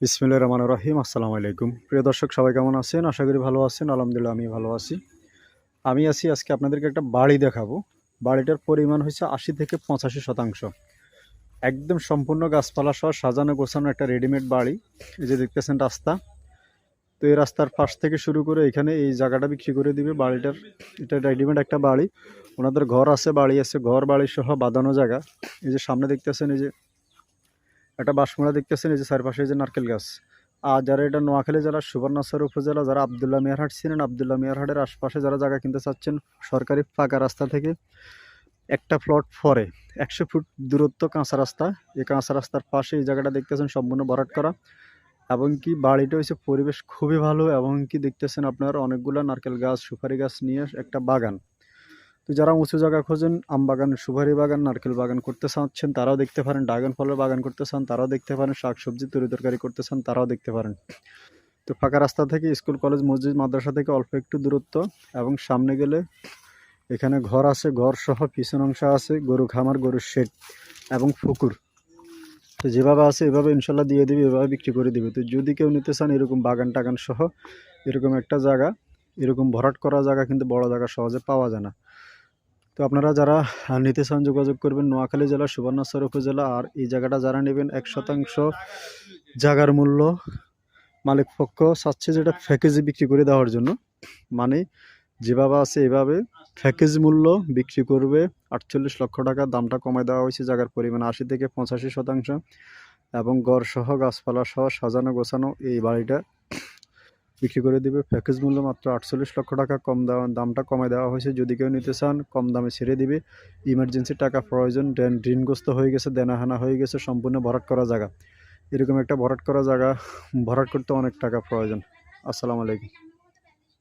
বিসমিল্লাহির রহমানির রহিম। আসসালামু আলাইকুম। প্রিয় দর্শক সবাই কেমন আছেন? আশা করি ভালো আছেন। আলহামদুলিল্লাহ আমি ভালো আছি। আমি আছি আজকে আপনাদেরকে একটা বাড়ি দেখাবো। বাড়িটার পরিমাণ হইছে ৮০ থেকে ৮৫%। একদম সম্পূর্ণ গাছপালা সহ সাজানো গোছানো একটা রেডিমেড বাড়ি। এই যে দেখতেছেন রাস্তা। তো এই রাস্তার পাশ থেকে শুরু করে এখানে এই জায়গাটা বিক্রি করে দিবে বাড়িটার। এটা রেডিমেড একটা বাড়ি। ওনাদের ঘর আছে, বাড়ি আছে, ঘর বাড়ি সহ বাঁধানো জায়গা। এই যে সামনে দেখতেছেন এই যে একটা বাঁশমুড়া দেখতেছেন, এই যে চারপাশে যে নারকেল গাছ। আর যারা এটা নোয়াখালী জেলার সুবর্ণচর উপজেলা, যারা আবদুল্লাহ মিয়ারহাট ছিলেন, আবদুল্লাহ মিয়ারহাটের আশপাশে যারা জায়গা কিনতে চাচ্ছেন, সরকারি পাকা রাস্তা থেকে একটা প্লট পরে ১০০ ফুট দূরত্ব কাঁচা রাস্তা। এই কাঁচা রাস্তার পাশে এই জায়গাটা দেখতেছেন সম্পূর্ণ ভরাট করা। এবং কি বাড়িটা হচ্ছে পরিবেশ খুবই ভালো, এবং কি দেখতেছেন আপনার অনেকগুলা নারকেল গাছ, সুপারি গাছ নিয়ে একটা বাগান। তো যারা উঁচু জায়গা খোঁজেন, আম বাগান, সুপারি বাগান, নারকেল বাগান করতে চাচ্ছেন তারাও দেখতে পারেন, ড্রাগন ফলের বাগান করতে চান তারাও দেখতে পারেন, শাকসবজি তরি তরকারি করতে চান তারাও দেখতে পারেন। তো ফাঁকা রাস্তা থেকে স্কুল, কলেজ, মসজিদ, মাদ্রাসা থেকে অল্প একটু দূরত্ব, এবং সামনে গেলে এখানে ঘর আছে, ঘর সহ পিছন অংশ আছে, গরু খামার, গরুর শেড এবং পুকুর। তো যেভাবে আছে এভাবে ইনশাল্লাহ দিয়ে দিবে, এভাবে বিক্রি করে দিবে। তো যদি কেউ নিতে চান এরকম বাগান টাগান সহ এরকম একটা জায়গা, এরকম ভরাট করা জায়গা কিন্তু বড় জায়গা সহজে পাওয়া যায় না। তো আপনারা যারা নিতে চান যোগাযোগ করবেন, নোয়াখালী জেলা সুবর্ণচর উপজেলা। আর এই জায়গাটা যারা নেবেন ১% জায়গার মূল্য মালিক পক্ষ চাচ্ছে যেটা প্যাকেজে বিক্রি করে দেওয়ার জন্য। মানে যেভাবে আছে এভাবে প্যাকেজ মূল্য বিক্রি করবে ৪৮ লক্ষ টাকা। দামটা কমায় দেওয়া হয়েছে, জায়গার পরিমাণ ৮০ থেকে ৮৫%, এবং গড় সহ গাছপালা সহ সাজানো গোছানো এই বাড়িটা বিক্রি করে দিবে প্যাকেজ মূল্য মাত্র ৪৮ লক্ষ টাকা। কম দামটা কমায় দেওয়া হয়েছে। যদি কেউ নিতে চান কম দামে ছেড়ে দিবে। ইমার্জেন্সি টাকা প্রয়োজন, ঋণগ্রস্ত হয়ে গেছে, দেনাহানা হয়ে গেছে, সম্পূর্ণ ভরাট করা জায়গা। এরকম একটা ভরাট করা জায়গা ভরাট করতে অনেক টাকা প্রয়োজন। আসসালামু আলাইকুম।